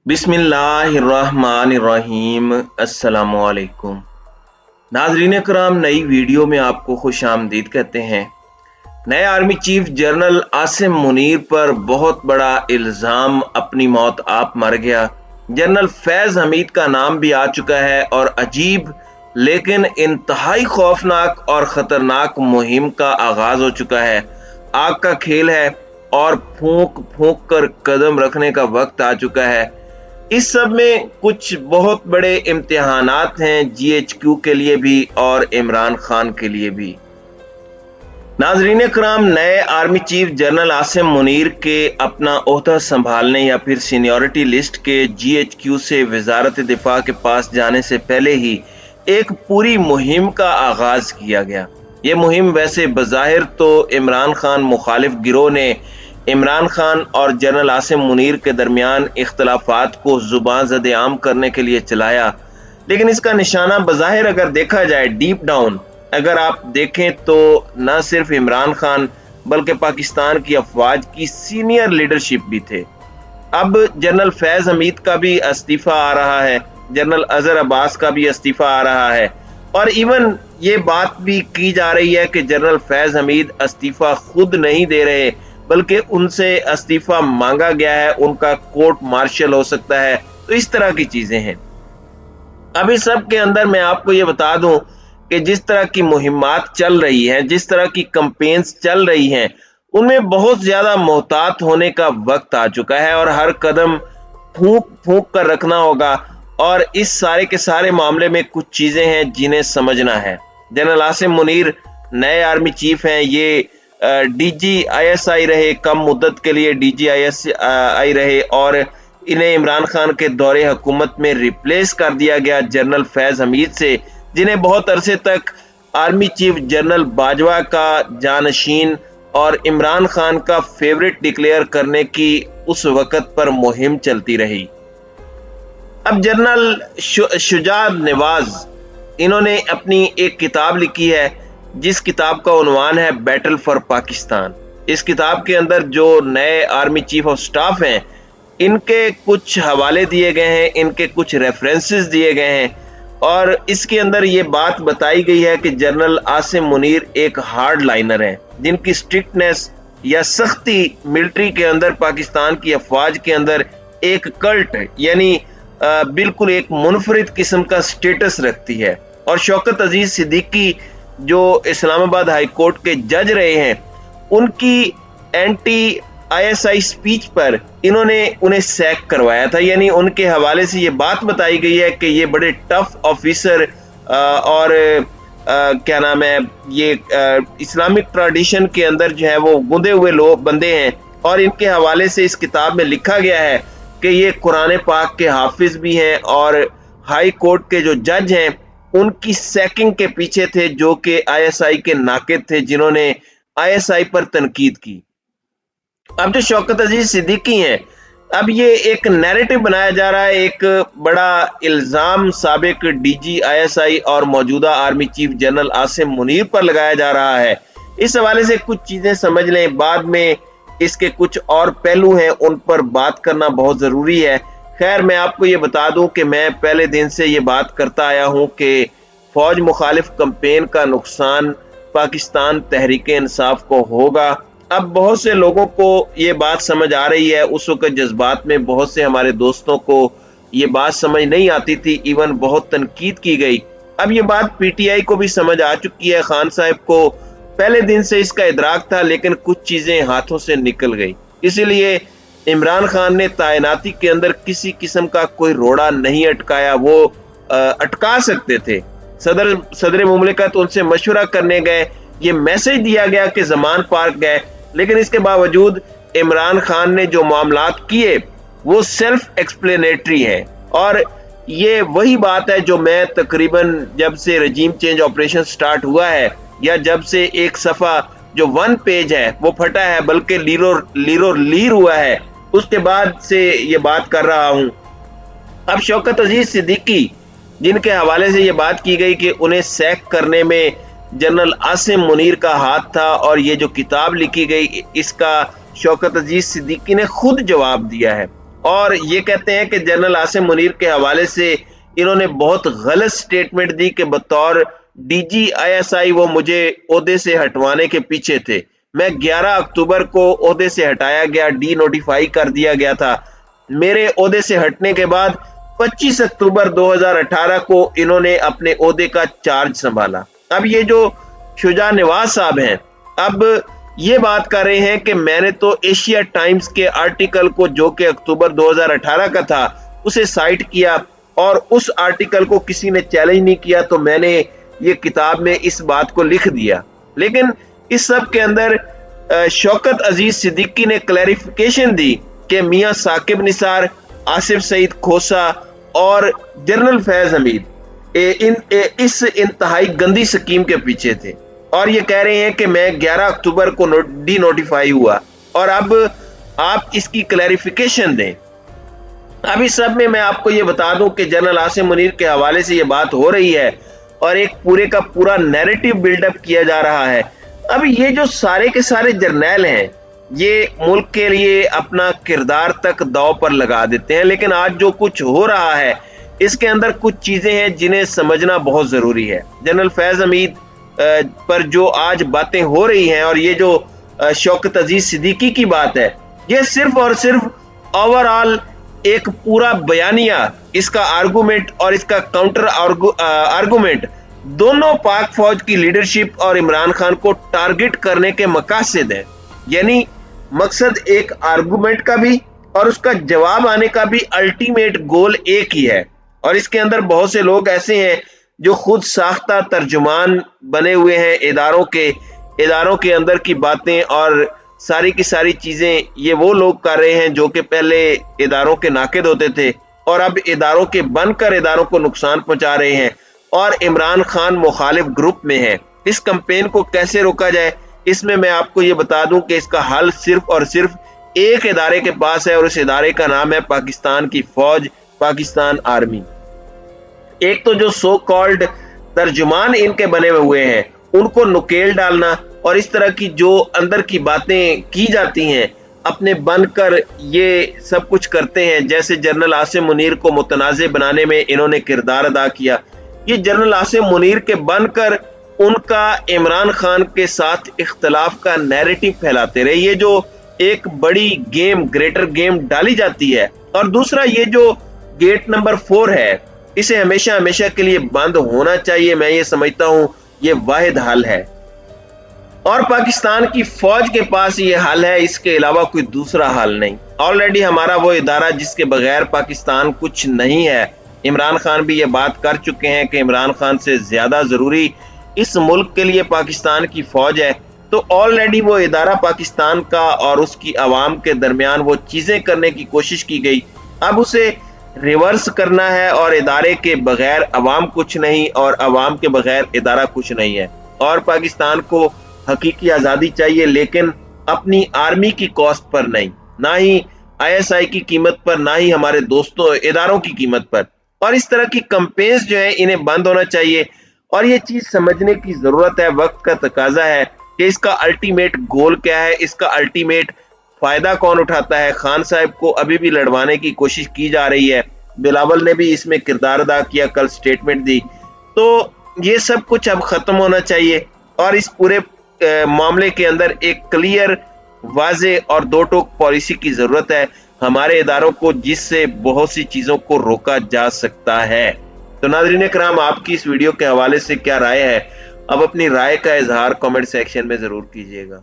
बिस्मिल्लाहिर्रहमानिर्रहीम। अस्सलाम वालेकुम नाजरीन कराम, नई वीडियो में आपको खुश आमदीद कहते हैं। नए army chief general Asim Munir पर बहुत बड़ा इल्ज़ाम, अपनी मौत आप मर गया। जनरल फैज हमीद का नाम भी आ चुका है और अजीब लेकिन इंतहाई खौफनाक और ख़तरनाक मुहिम का आगाज हो चुका है। आग का खेल है और फूंक फूंक कर कदम रखने का वक्त आ चुका है। इस सब में कुछ बहुत बड़े इम्तिहानात हैं जीएचक्यू के लिए भी और इमरान खान के लिए भी। नाजरीन कराम, नए army chief general Asim Munir के अपना ओहदा संभालने या फिर सीनियरिटी लिस्ट के जीएचक्यू से वजारत दिफा के पास जाने से पहले ही एक पूरी मुहिम का आगाज किया गया। ये मुहिम वैसे बज़ाहिर तो इमरान खान मुखालिफ गिरोह ने इमरान खान और जनरल आसिम मुनीर के दरमियान इख्तलाफात को जुबान ज़द आम करने के लिए चलाया, लेकिन इसका निशाना बज़ाहिर अगर देखा जाए डीप डाउन अगर आप देखें तो न सिर्फ इमरान खान बल्कि पाकिस्तान की अफवाज की सीनियर लीडरशिप भी थे। अब जनरल फैज हमीद का भी इस्तीफा आ रहा है, जनरल अजहर अब्बास का भी इस्तीफा आ रहा है और इवन ये बात भी की जा रही है कि जनरल फैज हमीद इस्तीफा खुद नहीं दे रहे बल्कि उनसे इस्तीफा मांगा गया है, उनका कोर्ट मार्शल हो सकता है। तो इस तरह की चीजें हैं। अब इस सब के अंदर मैं आपको ये बता दूं कि जिस तरह की मुहिमात चल रही हैं, जिस तरह की कैंपेन्स चल रही हैं, उनमें बहुत ज्यादा मोहतात होने का वक्त आ चुका है और हर कदम फूंक फूंक कर रखना होगा। और इस सारे के सारे मामले में कुछ चीजें हैं जिन्हें समझना है। जनरल आसिम मुनीर नए आर्मी चीफ हैं, ये DGISI रहे, कम मुद्दत के लिए DGISI रहे और इन्हें इमरान खान के दौरे हुकूमत में रिप्लेस कर दिया गया जनरल फैज हमीद से, जिन्हें बहुत अरसे तक आर्मी चीफ जनरल बाजवा का जानशीन और इमरान खान का फेवरेट डिक्लेयर करने की उस वक्त पर मुहिम चलती रही। अब जनरल शुजा नवाज, इन्होंने अपनी एक किताब लिखी है जिस किताब का उन्वान है बैटल फॉर पाकिस्तान। इस किताब के अंदर जो नए आर्मी चीफ ऑफ स्टाफ हैं, इनके कुछ हवाले दिए गए हैं, इनके कुछ रेफरेंसेस दिए गए हैं और इसके अंदर ये बात बताई गई है कि जनरल आसिम मुनीर एक हार्ड लाइनर हैं, जिनकी स्ट्रिक्टनेस या सख्ती मिलिट्री के अंदर, पाकिस्तान की अफवाज के अंदर एक कल्ट यानी बिल्कुल एक मुनफरिद किस्म का स्टेटस रखती है। और शौकत अजीज सिद्दीकी जो इस्लामाबाद हाई कोर्ट के जज रहे हैं, उनकी एंटी ISI स्पीच पर इन्होंने उन्हें सैक करवाया था। यानी उनके हवाले से ये बात बताई गई है कि ये बड़े टफ ऑफिसर और क्या नाम है, ये इस्लामिक ट्रेडिशन के अंदर जो है वो गुंदे हुए लोग बंदे हैं। और इनके हवाले से इस किताब में लिखा गया है कि ये कुरान पाक के हाफिज भी हैं और हाई कोर्ट के जो जज हैं उनकी सैकिंग के पीछे थे, जो कि ISI के नाकिद थे, जिन्होंने ISI पर तनकीद की। अब जो शौकत अजीज सिद्दीकी हैं, अब ये एक नैरेटिव बनाया जा रहा है, एक बड़ा इल्जाम साबिक DGISI और मौजूदा army chief general Asim Munir पर लगाया जा रहा है। इस हवाले से कुछ चीजें समझ लें, बाद में इसके कुछ और पहलू हैं, उन पर बात करना बहुत जरूरी है। खैर, मैं आपको ये बता दूं कि मैं पहले दिन से ये बात करता आया हूं कि फौज मुखालिफ कैंपेन का नुकसान पाकिस्तान तहरीक इंसाफ को होगा। अब बहुत से लोगों को ये बात समझ आ रही है, उस वक्त जज्बात में बहुत से हमारे दोस्तों को ये बात समझ नहीं आती थी, इवन बहुत तनकीद की गई। अब ये बात PTI को भी समझ आ चुकी है। खान साहब को पहले दिन से इसका इदराक था, लेकिन कुछ चीजें हाथों से निकल गई। इसीलिए इमरान खान ने तैनाती के अंदर किसी किस्म का कोई रोड़ा नहीं अटकाया। वो अटका सकते थे। सदर मुमलिकत उनसे मशवरा करने गए, ये मैसेज दिया गया कि जमान पार्क गए, लेकिन इसके बावजूद इमरान खान ने जो मामलात किए वो सेल्फ एक्सप्लेनेटरी है। और ये वही बात है जो मैं तकरीबन जब से रजीम चेंज ऑपरेशन स्टार्ट हुआ है, या जब से एक सफा जो 1 पेज है वो फटा है बल्कि लीर हुआ है, उसके बाद से ये बात कर रहा हूं। अब शौकत अजीज सिद्दीकी, जिनके हवाले से ये बात की गई कि उन्हें सैक करने में जनरल आसिम मुनीर का हाथ था, और ये जो किताब लिखी गई इसका शौकत अजीज सिद्दीकी ने खुद जवाब दिया है। اور یہ کہتے ہیں کہ جنرل عاصم منیر کے حوالے سے انہوں نے بہت غلط سٹیٹمنٹ دی کہ بطور D G I S I وہ مجھے عہدے سے ہٹوانے کے پیچھے تھے. میں 11 اکتوبر کو عہدے سے ہٹایا گیا، ڈی نوٹیفائی کر دیا گیا تھا. میرے عہدے سے ہٹنے کے بعد 25 اکتوبر 2018 کو انہوں نے اپنے عہدے کا چارج سنبھالا. اب یہ جو شجاع نواز صاحب ہیں اب یہ بات کر رہے ہیں کہ میں نے تو ایشیا ٹائمز کے آرٹیکل کو جو کہ اکتوبر 2018 کا تھا اسے سائٹ کیا اور اس آرٹیکل کو کسی نے چیلنج نہیں کیا، تو میں نے یہ کتاب میں اس بات کو لکھ دیا. لیکن اس سب کے اندر شوکت عزیز صدیقی نے کلیریفیکیشن دی کہ میاں ثاقب نثار، آصف سعید کھوسا اور جنرل فیض حمید اس انتہائی گندی سکیم کے پیچھے تھے، اور یہ کہہ رہے ہیں کہ میں 11 اکتوبر کو ڈی نوٹیفائی ہوا. اور اب آپ اس کی کلیریفیکیشن دیں. اب اس سب میں آپ کو یہ بتا دوں کہ جنرل عاصم منیر کے حوالے سے یہ بات ہو رہی ہے اور ایک پورے کا پورا نیریٹو بلڈ اپ کیا جا رہا ہے. اب یہ جو سارے کے سارے جرنیل ہیں یہ ملک کے لیے اپنا کردار تک داؤ پر لگا دیتے ہیں، لیکن آج جو کچھ ہو رہا ہے اس کے اندر کچھ چیزیں ہیں جنہیں سمجھنا بہت ضروری ہے. جنرل فیض حمید پر جو آج باتیں ہو رہی ہیں اور یہ جو شوکت عزیز صدیقی کی بات ہے، یہ صرف اور صرف اوور آل ایک پورا بیانیہ، اس کا آرگومنٹ اور اس کا کاؤنٹر آرگومنٹ دونوں پاک فوج کی لیڈرشپ اور عمران خان کو ٹارگٹ کرنے کے مقاصد ہیں. یعنی مقصد ایک آرگومنٹ کا بھی اور اس کا جواب آنے کا بھی الٹیمیٹ گول ایک ہی ہے. اور اس کے اندر بہت سے لوگ ایسے ہیں جو خود ساختہ ترجمان بنے ہوئے ہیں اداروں کے اندر کی باتیں اور ساری کی ساری چیزیں یہ وہ لوگ کر رہے ہیں جو کہ پہلے اداروں کے ناقد ہوتے تھے اور اب اداروں کے بن کر اداروں کو نقصان پہنچا رہے ہیں اور عمران خان مخالف گروپ میں ہے. اس کمپین کو کیسے روکا جائے اس میں آپ کو یہ بتا دوں کہ اس کا حل صرف اور صرف ایک ادارے کے پاس ہے اور اس ادارے کا نام ہے پاکستان کی فوج، پاکستان آرمی. ایک تو جو سو کالڈ ترجمان ان کے بنے ہوئے ہیں ان کو نکیل ڈالنا اور اس طرح کی جو اندر کی باتیں کی جاتی ہیں اپنے بن کر یہ سب کچھ کرتے ہیں. جیسے جنرل عاصم منیر کو متنازع بنانے میں انہوں نے کردار ادا کیا، یہ جنرل عاصم منیر کے بن کر ان کا عمران خان کے ساتھ اختلاف کا نیریٹو پھیلاتے رہے. یہ جو ایک بڑی گیم، گریٹر گیم ڈالی جاتی ہے. اور دوسرا یہ جو گیٹ نمبر 4 ہے اسے ہمیشہ کے لیے بند ہونا چاہیے. میں یہ سمجھتا ہوں یہ واحد حل ہے اور پاکستان کی فوج کے پاس یہ حل ہے، اس کے علاوہ کوئی دوسرا حل نہیں. آلریڈی ہمارا وہ ادارہ جس کے بغیر پاکستان کچھ نہیں ہے. عمران خان بھی یہ بات کر چکے ہیں کہ عمران خان سے زیادہ ضروری اس ملک کے لیے پاکستان کی فوج ہے. تو آلریڈی وہ ادارہ پاکستان کا اور اس کی عوام کے درمیان وہ چیزیں کرنے کی کوشش کی گئی، اب اسے ریورس کرنا ہے اور ادارے کے بغیر عوام کچھ نہیں اور عوام کے بغیر ادارہ کچھ نہیں ہے. اور پاکستان کو حقیقی آزادی چاہیے لیکن اپنی آرمی کی کاسٹ پر نہیں، نہ ہی آئی ایس آئی کی قیمت پر، نہ ہی ہمارے دوستوں اداروں کی قیمت پر. اور اس طرح کی کمپینز جو ہیں انہیں بند ہونا چاہیے اور یہ چیز سمجھنے کی ضرورت ہے، وقت کا تقاضا ہے کہ اس کا الٹیمیٹ گول کیا ہے، اس کا الٹیمیٹ فائدہ کون اٹھاتا ہے. خان صاحب کو ابھی بھی لڑوانے کی کوشش کی جا رہی ہے، بلاول نے بھی اس میں کردار ادا کیا، کل سٹیٹمنٹ دی. تو یہ سب کچھ اب ختم ہونا چاہیے اور اس پورے معاملے کے اندر ایک کلیئر، واضح اور دو ٹوک پالیسی کی ضرورت ہے ہمارے اداروں کو، جس سے بہت سی چیزوں کو روکا جا سکتا ہے. تو ناظرین کرام، آپ کی اس ویڈیو کے حوالے سے کیا رائے ہے؟ اب اپنی رائے کا اظہار کمنٹ سیکشن میں ضرور کیجیے گا.